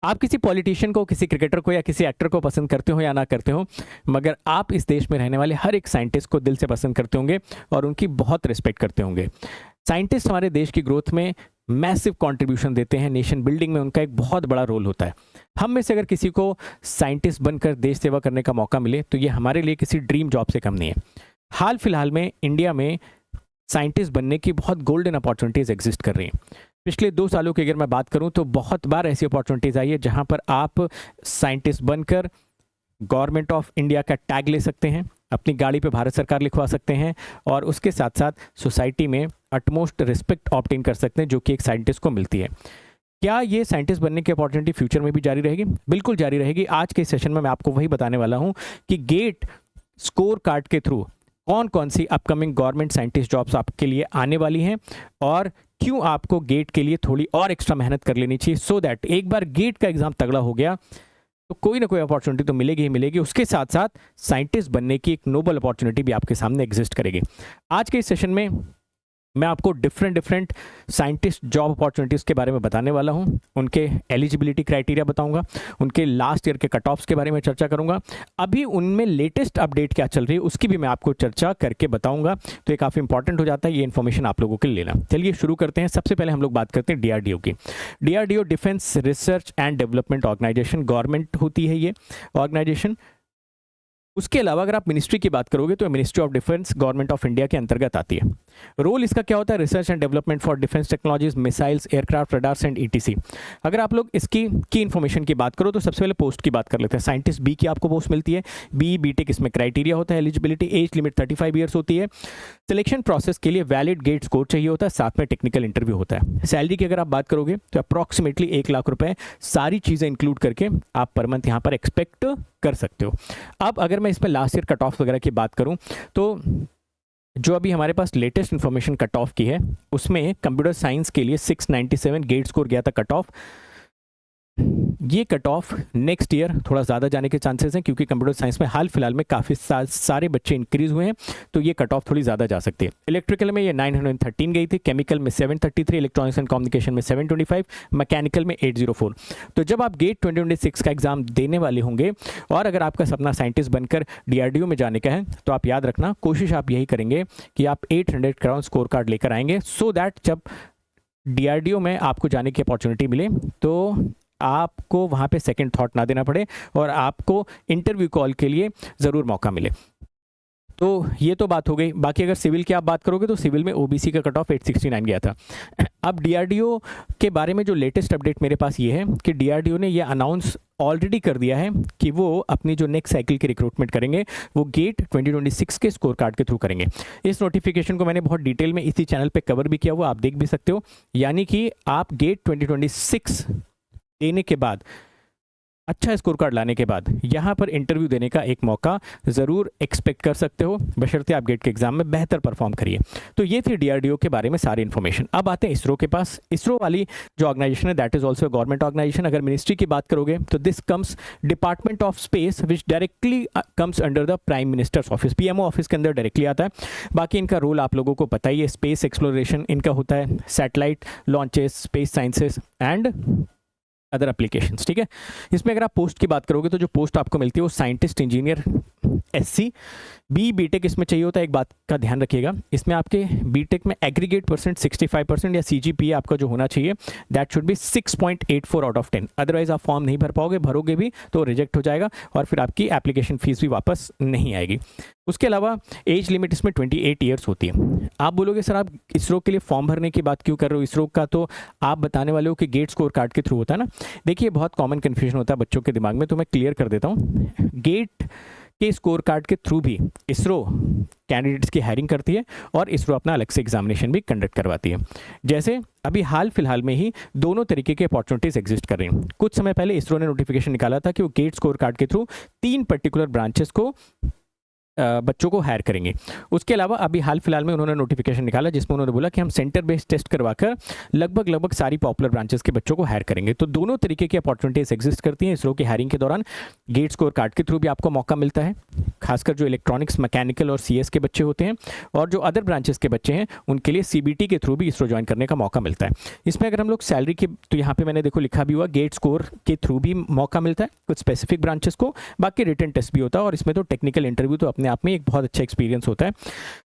आप किसी पॉलिटिशियन को, किसी क्रिकेटर को या किसी एक्टर को पसंद करते हो या ना करते हो, मगर आप इस देश में रहने वाले हर एक साइंटिस्ट को दिल से पसंद करते होंगे और उनकी बहुत रिस्पेक्ट करते होंगे। साइंटिस्ट हमारे देश की ग्रोथ में मैसिव कंट्रीब्यूशन देते हैं, नेशन बिल्डिंग में उनका एक बहुत बड़ा रोल होता है। हम में से अगर किसी को साइंटिस्ट बनकर देश सेवा करने का मौका मिले तो ये हमारे लिए किसी ड्रीम जॉब से कम नहीं है। हाल फिलहाल में इंडिया में साइंटिस्ट बनने की बहुत गोल्डन अपॉर्चुनिटीज़ एग्जिस्ट कर रही हैं। पिछले 2 सालों की अगर मैं बात करूं तो बहुत बार ऐसी अपॉर्चुनिटीज़ आई है जहां पर आप साइंटिस्ट बनकर गवर्नमेंट ऑफ इंडिया का टैग ले सकते हैं, अपनी गाड़ी पे भारत सरकार लिखवा सकते हैं और उसके साथ साथ सोसाइटी में अटमोस्ट रिस्पेक्ट ऑब्टेन कर सकते हैं जो कि एक साइंटिस्ट को मिलती है। क्या ये साइंटिस्ट बनने की अपॉर्चुनिटी फ्यूचर में भी जारी रहेगी? बिल्कुल जारी रहेगी। आज के सेशन में मैं आपको वही बताने वाला हूँ कि गेट स्कोर कार्ड के थ्रू कौन कौन सी अपकमिंग गवर्नमेंट साइंटिस्ट जॉब्स आपके लिए आने वाली हैं और क्यों आपको गेट के लिए थोड़ी और एक्स्ट्रा मेहनत कर लेनी चाहिए, सो दैट एक बार गेट का एग्जाम तगड़ा हो गया तो कोई ना कोई अपॉर्चुनिटी तो मिलेगी ही मिलेगी, उसके साथ साथ साइंटिस्ट बनने की एक नोबल अपॉर्चुनिटी भी आपके सामने एग्जिस्ट करेगी। आज के इस सेशन में मैं आपको डिफरेंट साइंटिस्ट जॉब अपॉर्चुनिटीज़ के बारे में बताने वाला हूं, उनके एलिजिबिलिटी क्राइटेरिया बताऊंगा, उनके लास्ट ईयर के कट ऑफ्स के बारे में चर्चा करूंगा, अभी उनमें लेटेस्ट अपडेट क्या चल रही है उसकी भी मैं आपको चर्चा करके बताऊंगा। तो ये काफ़ी इंपॉर्टेंट हो जाता है ये इन्फॉर्मेशन आप लोगों के लिए लेना। चलिए शुरू करते हैं। सबसे पहले हम लोग बात करते हैं डीआरडीओ की। DRDO defence research and development organisation, government होती है ये ऑर्गेनाइजेशन। उसके अलावा अगर आप मिनिस्ट्री की बात करोगे तो ministry of defence government of India के अंतर्गत आती है। रोल इसका क्या होता है? Research and development for defence technologies, missiles, aircraft, radars and etc. अगर आप लोग इसकी की इन्फॉर्मेशन की बात करो तो सबसे पहले पोस्ट की बात कर लेते हैं। साइंटिस्ट बी की आपको पोस्ट मिलती है। बी बीटेक इसमें क्राइटेरिया होता है, एलिजिबिलिटी एज लिमिट 35 ईयर्स होती है। सिलेक्शन प्रोसेस के लिए वैलिड गेट स्कोर चाहिए होता है, साथ में टेक्निकल इंटरव्यू होता है। सैलरी की अगर आप बात करोगे तो अप्रॉक्सीमेटली 1 लाख रुपए सारी चीज़ें इंक्लूड करके आप पर मंथ यहाँ पर एक्सपेक्ट कर सकते हो। अब अगर मैं इसमें लास्ट ईयर कट ऑफ वगैरह की बात करूं तो जो अभी हमारे पास लेटेस्ट इन्फॉर्मेशन कट ऑफ की है उसमें कंप्यूटर साइंस के लिए 697 गेट स्कोर गया था कट ऑफ। ये कट ऑफ नेक्स्ट ईयर थोड़ा ज़्यादा जाने के चांसेस हैं क्योंकि कंप्यूटर साइंस में हाल फिलहाल में काफ़ी सारे बच्चे इंक्रीज हुए हैं, तो ये कट ऑफ थोड़ी ज़्यादा जा सकती है। इलेक्ट्रिकल में ये 913 गई थी, केमिकल में 733, इलेक्ट्रॉनिक्स एंड कम्युनिकेशन में 725, मैकेनिकल में 804। तो जब आप गेट 2026 का एग्जाम देने वाले होंगे और अगर आपका सपना साइंटिस्ट बनकर डीआरडीओ में जाने का है तो आप याद रखना, कोशिश आप यही करेंगे कि आप 800 क्राउन स्कोर कार्ड लेकर आएंगे, सो दैट जब डीआरडीओ में आपको जाने की अपॉर्चुनिटी मिले तो आपको वहाँ पे सेकंड थॉट ना देना पड़े और आपको इंटरव्यू कॉल के लिए ज़रूर मौका मिले। तो ये तो बात हो गई। बाकी अगर सिविल की आप बात करोगे तो सिविल में ओबीसी का कट ऑफ 869 गया था। अब डीआरडीओ के बारे में जो लेटेस्ट अपडेट मेरे पास ये है कि डीआरडीओ ने ये अनाउंस ऑलरेडी कर दिया है कि वो अपनी जो नेक्स्ट साइकिल की रिक्रूटमेंट करेंगे वो गेट 2026 के स्कोर कार्ड के थ्रू करेंगे। इस नोटिफिकेशन को मैंने बहुत डिटेल में इसी चैनल पे कवर भी किया हुआ, आप देख भी सकते हो। यानी कि आप गेट 2026 देने के बाद, अच्छा स्कोर कार्ड लाने के बाद यहाँ पर इंटरव्यू देने का एक मौका ज़रूर एक्सपेक्ट कर सकते हो, बशर्ते आप गेट के एग्जाम में बेहतर परफॉर्म करिए। तो ये थी डीआरडीओ के बारे में सारी इन्फॉर्मेशन। अब आते हैं इसरो के पास। इसरो वाली जो ऑर्गेनाइजेशन है that is also government organisation. अगर मिनिस्ट्री की बात करोगे तो this comes department of space which directly comes under the prime minister's office, PMO office के अंदर डायरेक्टली आता है। बाकी इनका रोल आप लोगों को पता ही है, स्पेस एक्सप्लोरेशन इनका होता है, satellite launches, space sciences and other applications. ठीक है, इसमें अगर आप पोस्ट की बात करोगे तो जो पोस्ट आपको मिलती है वो scientist engineer SC. B B Tech इसमें चाहिए होता है, एक बात का ध्यान रखिएगा, इसमें आपके बीटेक में एग्रीगेट परसेंट 65% या सीजीपीए आपका जो होना चाहिए that should be 6.84 out of 10। Otherwise आप फॉर्म नहीं भर पाओगे, भरोगे भी तो रिजेक्ट हो जाएगा और फिर आपकी एप्लीकेशन फीस भी वापस नहीं आएगी। उसके अलावा एज लिमिट इसमें 28 ईयर्स होती है। आप बोलोगे सर आप इसरो के लिए फॉर्म भरने की बात क्यों कर रहे हो? इसरो का तो आप बताने वाले हो कि गेट स्कोर कार्ड के थ्रू होता है ना। देखिए बहुत कॉमन कन्फ्यूजन होता है बच्चों के दिमाग में, तो मैं क्लियर कर देता हूँ। गेट के स्कोर कार्ड के थ्रू भी इसरो कैंडिडेट्स की हायरिंग करती है और इसरो अपना अलग से एग्जामिनेशन भी कंडक्ट करवाती है। जैसे अभी हाल फिलहाल में ही दोनों तरीके के अपॉर्चुनिटीज एग्जिस्ट कर रही हैं। कुछ समय पहले इसरो ने नोटिफिकेशन निकाला था कि वो गेट स्कोर कार्ड के थ्रू 3 पर्टिकुलर ब्रांचेस को बच्चों को हायर करेंगे। उसके अलावा अभी हाल फिलहाल में उन्होंने नोटिफिकेशन निकाला जिसमें उन्होंने बोला कि हम सेंटर बेस्ड टेस्ट करवाकर लगभग सारी पॉपुलर ब्रांचेस के बच्चों को हायर करेंगे। तो दोनों तरीके की अपॉर्चुनिटीज एग्जिस्ट करती हैं। इसरो की हायरिंग के दौरान गेट स्कोर कार्ड के थ्रू भी आपको मौका मिलता है, खासकर जो इलेक्ट्रॉनिक्स, मैकेनिकल और सीएस के बच्चे होते हैं, और जो अदर ब्रांचेस के बच्चे हैं उनके लिए सीबीटी के थ्रू भी इसरो ज्वाइन करने का मौका मिलता है। इसमें अगर हम लोग सैलरी की, तो यहाँ पे मैंने देखो लिखा भी हुआ गेट स्कोर के थ्रू भी मौका मिलता है कुछ स्पेसिफिक ब्रांचेस को, बाकी रिटन टेस्ट भी होता है, और इसमें तो टेक्निकल इंटरव्यू तो अपने आप में एक बहुत अच्छा एक्सपीरियंस होता है।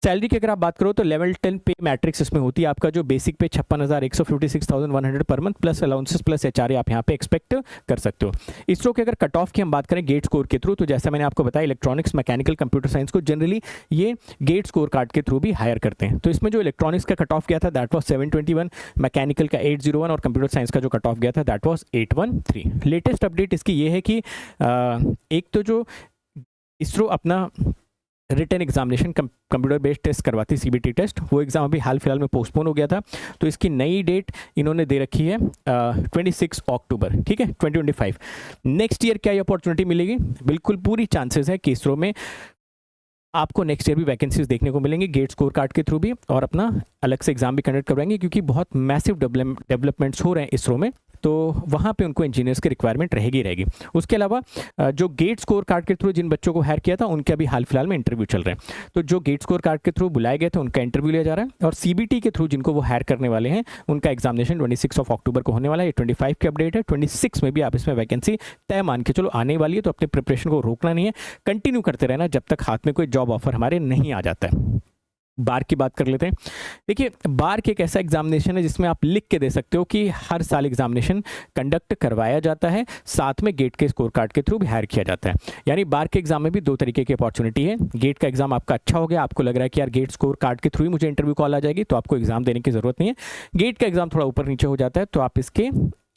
सैलरी की अगर आप बात करो तो लेवल 10 पे मैट्रिक्स इसमें होती है। आपका जो बेसिक पे 56,156,100 per month plus allowances plus HRA आप यहाँ पे एक्सपेक्ट कर सकते हो। इसरो के अगर कट ऑफ की हम बात करें गेट स्कोर के थ्रू, तो जैसा मैंने आपको बताया इलेक्ट्रॉनिक्स, मैकेनिकल, कंप्यूटर साइंस को जनरली ये गेट स्कोर कार्ड के थ्रू भी हायर करते हैं। तो इसमें जो इलेक्ट्रॉनिक्स का कट ऑफ गया था दैट वाज 721, मैकेनिकल का 801 और कंप्यूटर साइंस का जो कट ऑफ गया था दैट वाज 813। लेटेस्ट अपडेट इसकी ये है कि एक तो जो इसरो अपना written examination computer based test करवाती सीबीटी टेस्ट, वो एग्ज़ाम अभी हाल फिलहाल में पोस्टपोन हो गया था। तो इसकी नई डेट इन्होंने दे रखी है 26 अक्टूबर, ठीक है, 2025। नेक्स्ट ईयर क्या ये अपॉर्चुनिटी मिलेगी? बिल्कुल पूरी चांसेस है कि इसरो में आपको नेक्स्ट ईयर भी वैकेंसीज देखने को मिलेंगी गेट स्कोर कार्ड के थ्रू भी, और अपना अलग से एग्जाम भी कंडक्ट करवाएंगे क्योंकि बहुत मैसिव डेवलपमेंट्स हो रहे हैं इसरो में, तो वहाँ पे उनको इंजीनियर्स की रिक्वायरमेंट रहेगी। उसके अलावा जो गेट स्कोर कार्ड के थ्रू जिन बच्चों को हायर किया था उनके अभी हाल फिलहाल में इंटरव्यू चल रहे हैं। तो जो गेट स्कोर कार्ड के थ्रू बुलाए गए थे उनका इंटरव्यू लिया जा रहा है, और सीबीटी के थ्रू जिनको वो हायर करने वाले हैं उनका एग्जामिनेशन 26 अक्टूबर को होने वाला है। ये 25 की अपडेट है। 26 में भी आप इसमें वैकेंसी तय मान के चलो आने वाली है, तो अपने प्रिपरेशन को रोकना नहीं है, कंटिन्यू करते रहना जब तक हाथ में कोई जॉब ऑफर हमारे नहीं आ जाता है। बार की बात कर लेते हैं। देखिए, बार एक ऐसा एग्जामिनेशन है जिसमें आप लिख के दे सकते हो कि हर साल एग्जामिनेशन कंडक्ट करवाया जाता है, साथ में गेट के स्कोर कार्ड के थ्रू भी हायर किया जाता है। यानी बार के एग्जाम में भी दो तरीके की अपॉर्चुनिटी है। गेट का एग्जाम आपका अच्छा हो गया, आपको लग रहा है कि यार गेट स्कोर कार्ड के थ्रू ही मुझे इंटरव्यू कॉल आ जाएगी, तो आपको एग्जाम देने की जरूरत नहीं है। गेट का एग्जाम थोड़ा ऊपर नीचे हो जाता है, तो आप इसके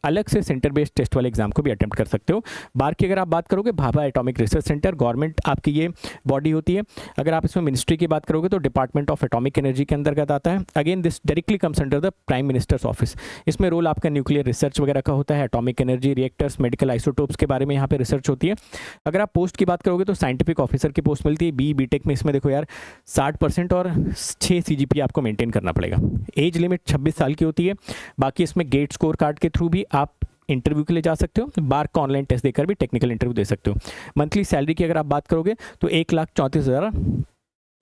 अलग से सेंटर बेस्ड टेस्ट वाले एग्जाम को भी अटेम्प्ट कर सकते हो। बार की अगर आप बात करोगे, Bhabha atomic research centre, government आपकी ये बॉडी होती है। अगर आप इसमें मिनिस्ट्री की बात करोगे तो डिपार्टमेंट ऑफ एटॉमिक एनर्जी के अंतर्गत आता है। Again this directly comes under the prime minister's office. इसमें रोल आपका न्यूक्लियर रिसर्च वगैरह का होता है, atomic energy, reactors, medical isotopes के बारे में यहाँ पे रिसर्च होती है। अगर आप पोस्ट की बात करोगे तो साइंटिफिक ऑफिसर की पोस्ट मिलती है। बीटेक में इसमें देखो यार 60% और 6 CGPA आपको मेंटेन करना पड़ेगा। एज लिमिट 26 साल की होती है। बाकी इसमें गेट स्कोर कार्ड के थ्रू भी आप इंटरव्यू के लिए जा सकते हो, बार का ऑनलाइन टेस्ट देकर भी टेक्निकल इंटरव्यू दे सकते हो। मंथली सैलरी की अगर आप बात करोगे तो 1,34,000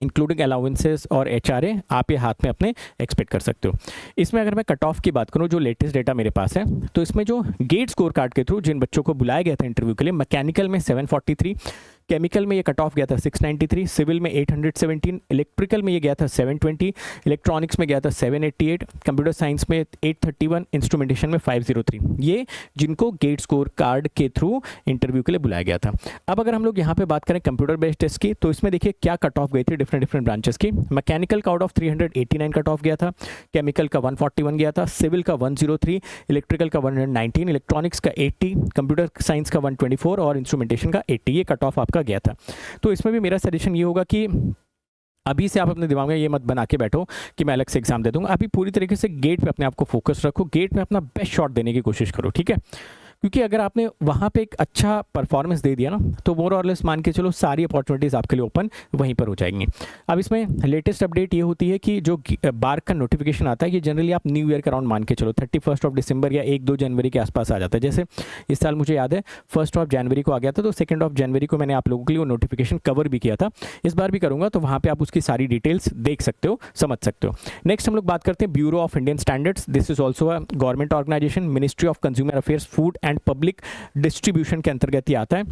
इंक्लूडिंग अलाउंसेस और एचआरए आप ये हाथ में अपने एक्सपेक्ट कर सकते हो। इसमें अगर मैं कट ऑफ की बात करूँ, जो लेटेस्ट डेटा मेरे पास है, तो इसमें जो गेट स्कोर कार्ड के थ्रू जिन बच्चों को बुलाया गया था इंटरव्यू के लिए, मैकेनिकल में 743, केमिकल में ये कट ऑफ गया था 693, सिविल में 817, इलेक्ट्रिकल में ये गया था 720, इलेक्ट्रॉनिक्स में गया था 788, कंप्यूटर साइंस में 831, इंस्ट्रूमेंटेशन में 503। ये जिनको गेट स्कोर कार्ड के थ्रू इंटरव्यू के लिए बुलाया गया था। अब अगर हम लोग यहाँ पे बात करें कंप्यूटर बेस्ड टेस्ट की, तो इसमें देखिए क्या कट ऑफ गई थी डिफरेंट ब्रांचेस की। मैकेनिकल का आउट ऑफ 389 कट ऑफ गया था, केमिकल का 141 गया था, सिविल का 103, इलेक्ट्रिकल का 119, इलेक्ट्रॉनिक्स का 80, कंप्यूटर साइंस का 124 और इंस्ट्रूमेंटेशन का 80। ये कट ऑफ आपका गया था। तो इसमें भी मेरा सजेशन ये होगा कि अभी से आप अपने दिमाग में ये मत बना के बैठो कि मैं अलग से एग्जाम दे दूंगा। अभी पूरी तरीके से गेट पे अपने आप को फोकस रखो, गेट में अपना बेस्ट शॉट देने की कोशिश करो, ठीक है। क्योंकि अगर आपने वहाँ पे एक अच्छा परफॉर्मेंस दे दिया ना, तो मोर और लेस मान के चलो सारी अपॉर्चुनिटीज़ आपके लिए ओपन वहीं पर हो जाएंगी। अब इसमें लेटेस्ट अपडेट ये होती है कि जो बार का नोटिफिकेशन आता है, ये जनरली आप न्यू ईयर के अराउंड मान के चलो 31 दिसंबर या 1-2 जनवरी के आसपास आ जाता है। जैसे इस साल मुझे याद है 1 जनवरी को आ गया था, तो 2 जनवरी को मैंने आप लोगों के लिए वो नोटिफिकेशन कवर भी किया था। इस बार भी करूँगा, तो वहाँ पर आप उसकी सारी डिटेल्स देख सकते हो, समझ सकते हो। नेक्स्ट हम लोग बात करते हैं bureau of Indian standards. This is also a government organisation, ministry of consumer affairs, food and public distribution के अंतर्गत ही आता है।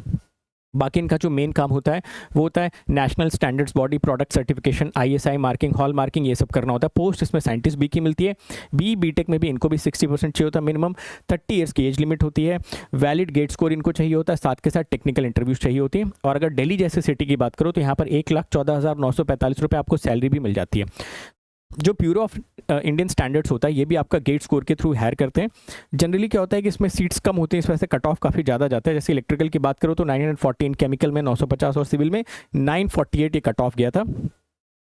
बाकी इनका जो मेन काम होता है वो होता है national standards body, product certification, ISI marking, hall marking, ये सब करना होता है। पोस्ट इसमें साइंटिस्ट बी की मिलती है। बीटेक में भी इनको भी 60% चाहिए होता है मिनिमम। 30 ईयर्स की एज लिमिट होती है। वैलिड गेट स्कोर इनको चाहिए होता है, साथ के साथ टेक्निकल इंटरव्यूज चाहिए होती है। और अगर दिल्ली जैसे सिटी की बात करो तो यहाँ पर 1,14,945 रुपये आपको सैलरी भी मिल जाती है। जो ब्यूरो ऑफ इंडियन स्टैंडर्ड्स होता है, ये भी आपका गेट स्कोर के थ्रू हायर करते हैं। जनरली क्या होता है कि इसमें सीट्स कम होती हैं, इस वजह से कट ऑफ काफ़ी ज़्यादा जाता है। जैसे इलेक्ट्रिकल की बात करो तो 914, केमिकल में 950 और सिविल में 948 ये कट ऑफ गया था,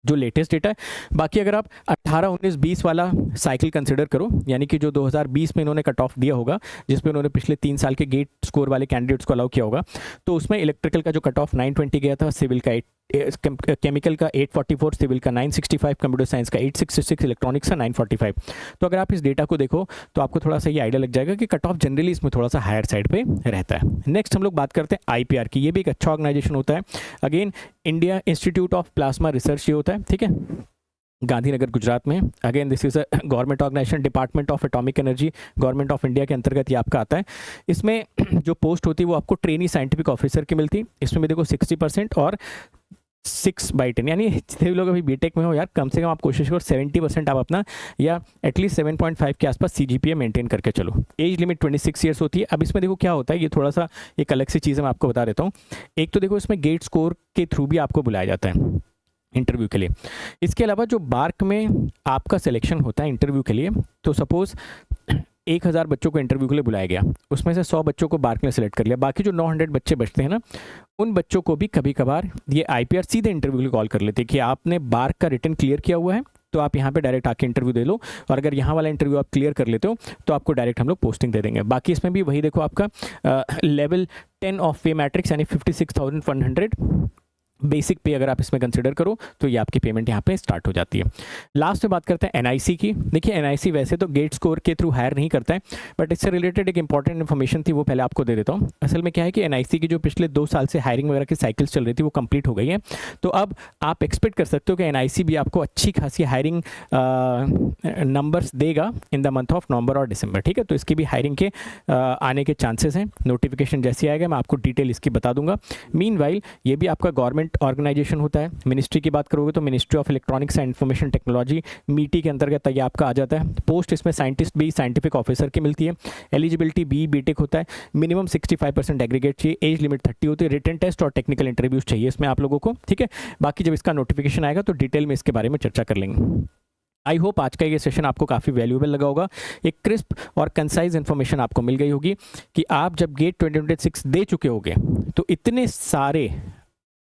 जो लेटेस्ट डेटा है। बाकी अगर आप 18, 19, 20 वाला साइकिल कंसिडर करो, यानी कि जो 2020 में इन्होंने कट ऑफ दिया होगा, जिसमें उन्होंने पिछले 3 साल के गेट स्कोर वाले कैंडिडेट्स को अलाउ किया होगा, तो उसमें इलेक्ट्रिकल का जो कट ऑफ 920 गया था, सिविल का केमिकल का 844, सिविल का 965, कंप्यूटर साइंस का 866, इलेक्ट्रॉनिक्स का 945। तो अगर आप इस डेटा को देखो तो आपको थोड़ा सा ये आइडिया लग जाएगा कि कट ऑफ जनरली इसमें थोड़ा सा हायर साइड पे रहता है। नेक्स्ट हम लोग बात करते हैं IPR की। ये भी एक अच्छा ऑर्गेनाइजेशन होता है। Again India institute of plasma research ये होता है, ठीक है, गांधीनगर गुजरात में। Again this is a government organisation, department of atomic energy, government of India के अंतर्गत ये आपका आता है। इसमें जो पोस्ट होती है वो आपको ट्रेनी साइंटिफिक ऑफिसर की मिलती है। इसमें भी देखो 60% और 6/10, यानी जितने भी लोग अभी बीटेक में हो यार, कम से कम आप कोशिश करो 70% आप अपना या एटलीस्ट 7.5 के आसपास CGPA मेंटेन करके चलो। एज लिमिट 26 ईयर्स होती है। अब इसमें देखो क्या होता है, ये थोड़ा सा एक अलग सी चीज़ मैं आपको बता देता हूँ। एक तो देखो इसमें गेट स्कोर के थ्रू भी आपको बुलाया जाता है इंटरव्यू के लिए। इसके अलावा जो बार्क में आपका सिलेक्शन होता है इंटरव्यू के लिए, तो सपोज 1000 बच्चों को इंटरव्यू के लिए बुलाया गया, उसमें से 100 बच्चों को बार्क ने सेलेक्ट कर लिया, बाकी जो 900 बच्चे बचते हैं ना, उन बच्चों को भी कभी कभार ये IPR सीधे इंटरव्यू के लिए कॉल कर लेते हैं कि आपने बार्क का रिटन क्लियर किया हुआ है तो आप यहाँ पे डायरेक्ट आके इंटरव्यू दे लो, और अगर यहाँ वाला इंटरव्यू आप क्लियर कर लेते हो तो आपको डायरेक्ट हम लोग पोस्टिंग दे देंगे। बाकी इसमें भी वही देखो आपका लेवल 10 ऑफ पे मैट्रिक्स यानी 56,100 बेसिक पे अगर आप इसमें कंसिडर करो तो ये आपकी पेमेंट यहाँ पे स्टार्ट हो जाती है। लास्ट में बात करते हैं NIC की। देखिए NIC वैसे तो गेट स्कोर के थ्रू हायर नहीं करता है, बट इससे रिलेटेड एक इंपॉर्टेंट इन्फॉर्मेशन थी, वो पहले आपको दे देता हूँ। असल में क्या है कि NIC की जो पिछले 2 साल से हायरिंग वगैरह की साइकिल्स चल रही थी वो कंप्लीट हो गई है। तो अब आप एक्सपेक्ट कर सकते हो कि NIC भी आपको अच्छी खासी हायरिंग नंबर्स देगा in the month of November और दिसंबर, ठीक है। तो इसकी भी हायरिंग के आने के चांसेस हैं। नोटिफिकेशन जैसे आएगा मैं आपको डिटेल इसकी बता दूंगा। मीनवाइल ये भी आपका गवर्नमेंट ऑर्गेनाइजेशन होता है। मिनिस्ट्री की बात करोगे तो ministry of electronics and information technology MITI के अंतर्गत ये आपका आ जाता है। पोस्ट इसमें साइंटिस्ट भी, साइंटिफिक ऑफिसर की मिलती है। एलिजिबिलिटी BE BTech होता है। मिनिमम 65% एग्रीगेट चाहिए। एज लिमिट 30 होती है। रिटन टेस्ट और टेक्निकल इंटरव्यूज चाहिए इसमें आप लोगों को, ठीक है। बाकी जब इसका नोटिफिकेशन आएगा तो डिटेल में इसके बारे में चर्चा कर लेंगे। आई होप आज का ये सेशन आपको काफ़ी वैल्यूएबल लगा होगा। एक क्रिस्प और कंसाइज इन्फॉर्मेशन आपको मिल गई होगी कि आप जब गेट 2026 दे चुके होगे तो इतने सारे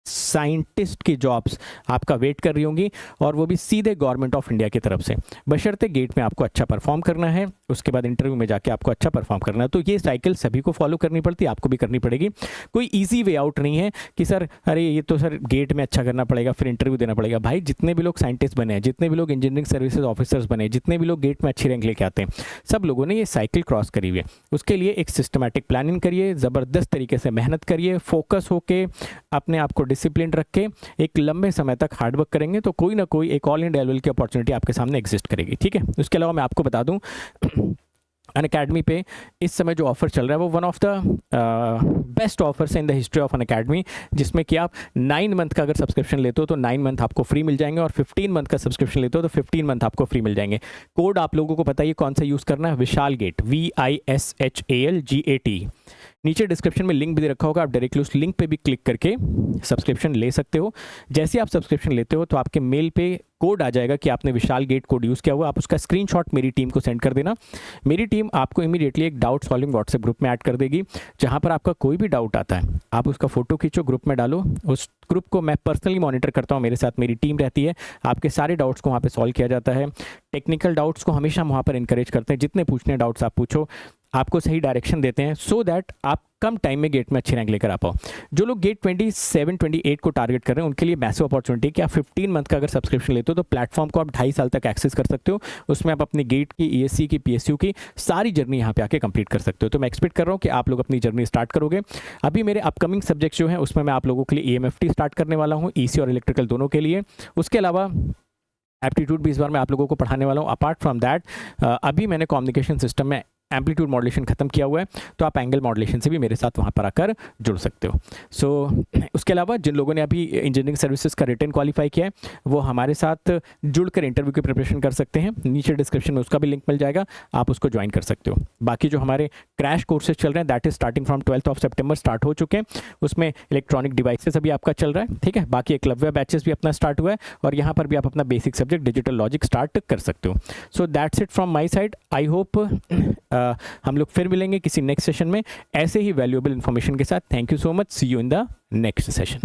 साइंटिस्ट की जॉब्स आपका वेट कर रही होंगी, और वो भी सीधे गवर्नमेंट ऑफ इंडिया की तरफ से, बशर्ते गेट में आपको अच्छा परफॉर्म करना है, उसके बाद इंटरव्यू में जाके आपको अच्छा परफॉर्म करना है। तो ये साइकिल सभी को फॉलो करनी पड़ती है, आपको भी करनी पड़ेगी। कोई ईजी वे आउट नहीं है कि सर अरे ये तो सर गेट में अच्छा करना पड़ेगा फिर इंटरव्यू देना पड़ेगा। भाई जितने भी लोग साइंटिस्ट बने हैं, जितने भी लोग इंजीनियरिंग सर्विसेज ऑफिसर्स बने, जितने भी लोग गेट में अच्छी रैंक लेके आते हैं, सब लोगों ने ये साइकिल क्रॉस करी हुई है। उसके लिए एक सिस्टमैटिक प्लानिंग करिए, ज़बरदस्त तरीके से मेहनत करिए, फोकस होके अपने आप को डिसिप्लिन रख के एक लंबे समय तक हार्डवर्क करेंगे तो कोई ना कोई एक ऑल इंडिया लेवल की अपॉर्चुनिटी आपके सामने एग्जिस्ट करेगी, ठीक है। उसके अलावा मैं आपको बता दूं अनअकैडमी पे इस समय जो ऑफर चल रहा है वो one of the best offers in the history of Unacademy, जिसमें कि आप 9 मंथ का अगर सब्सक्रिप्शन लेते हो तो 9 मंथ आपको फ्री मिल जाएंगे, और 15 मंथ का सब्सक्रिप्शन लेते हो तो 15 मंथ आपको फ्री मिल जाएंगे। कोड आप लोगों को पता है कौन सा यूज़ करना है, विशाल गेट, VISHALGAT। नीचे डिस्क्रिप्शन में लिंक भी दे रखा होगा, आप डायरेक्टली उस लिंक पे भी क्लिक करके सब्सक्रिप्शन ले सकते हो। जैसे आप सब्सक्रिप्शन लेते हो तो आपके मेल पे कोड आ जाएगा कि आपने विशाल गेट कोड यूज़ किया हुआ, आप उसका स्क्रीनशॉट मेरी टीम को सेंड कर देना। मेरी टीम आपको इमीडिएटली एक डाउट सॉल्विंग व्हाट्सएप ग्रुप में ऐड कर देगी, जहां पर आपका कोई भी डाउट आता है आप उसका फोटो खींचो, ग्रुप में डालो। उस ग्रुप को मैं पर्सनली मॉनिटर करता हूँ, मेरे साथ मेरी टीम रहती है, आपके सारे डाउट्स को वहाँ पे सॉल्व किया जाता है। टेक्निकल डाउट्स को हमेशा वहाँ पर इंकरेज करते हैं, जितने पूछने डाउट्स आप पूछो, आपको सही डायरेक्शन देते हैं सो दैट आप कम टाइम में गेट में अच्छी रैंक लेकर आ पाओ। जो लोग गेट 27-28 को टारगेट कर रहे हैं उनके लिए मैसिव अपॉर्चुनिटी कि आप 15 मंथ का अगर सब्सक्रिप्शन लेते हो तो प्लेटफॉर्म को आप 2.5 साल तक एक्सेस कर सकते हो। उसमें आप अपनी गेट की, ESC की, PSU की सारी जर्नी यहाँ पे आके कंप्लीट कर सकते हो। तो मैं एक्सपेक्ट कर रहा हूँ कि आप लोग अपनी जर्नी स्टार्ट करोगे। अभी मेरे अपकमिंग सब्जेक्ट्स जो हैं उसमें मैं आप लोगों के लिए EMFT स्टार्ट करने वाला हूँ, EC और इलेक्ट्रिकल दोनों के लिए। उसके अलावा एप्टीट्यूड भी इस बार मैं आप लोगों को पढ़ाने वाला हूँ। अपार्ट फ्रॉम दैट अभी मैंने कम्युनिकेशन सिस्टम में एम्पलीट्यूड मॉड्यूलेशन खत्म किया हुआ है, तो आप एंगल मॉड्यूलेशन से भी मेरे साथ वहाँ पर आकर जुड़ सकते हो। सो उसके अलावा जिन लोगों ने अभी इंजीनियरिंग सर्विसेज का रिटन क्वालिफाई किया है वो हमारे साथ जुड़कर इंटरव्यू की प्रिपरेशन कर सकते हैं। नीचे डिस्क्रिप्शन में उसका भी लिंक मिल जाएगा, आप उसको ज्वाइन कर सकते हो। बाकी जो हमारे क्रैश कोर्सेज चल रहे हैं that is starting from 12 September start हो चुके हैं। उसमें इलेक्ट्रॉनिक डिवाइसेस अभी आपका चल रहा है, ठीक है। बाकी एकलव्य बैचेस भी अपना स्टार्ट हुआ है, और यहाँ पर भी आप अपना basic subject digital logic start कर सकते हो। So that's it from my side. I hope हम लोग फिर मिलेंगे किसी नेक्स्ट सेशन में ऐसे ही वैल्यूएबल इंफॉर्मेशन के साथ। Thank you so much, see you in the next session.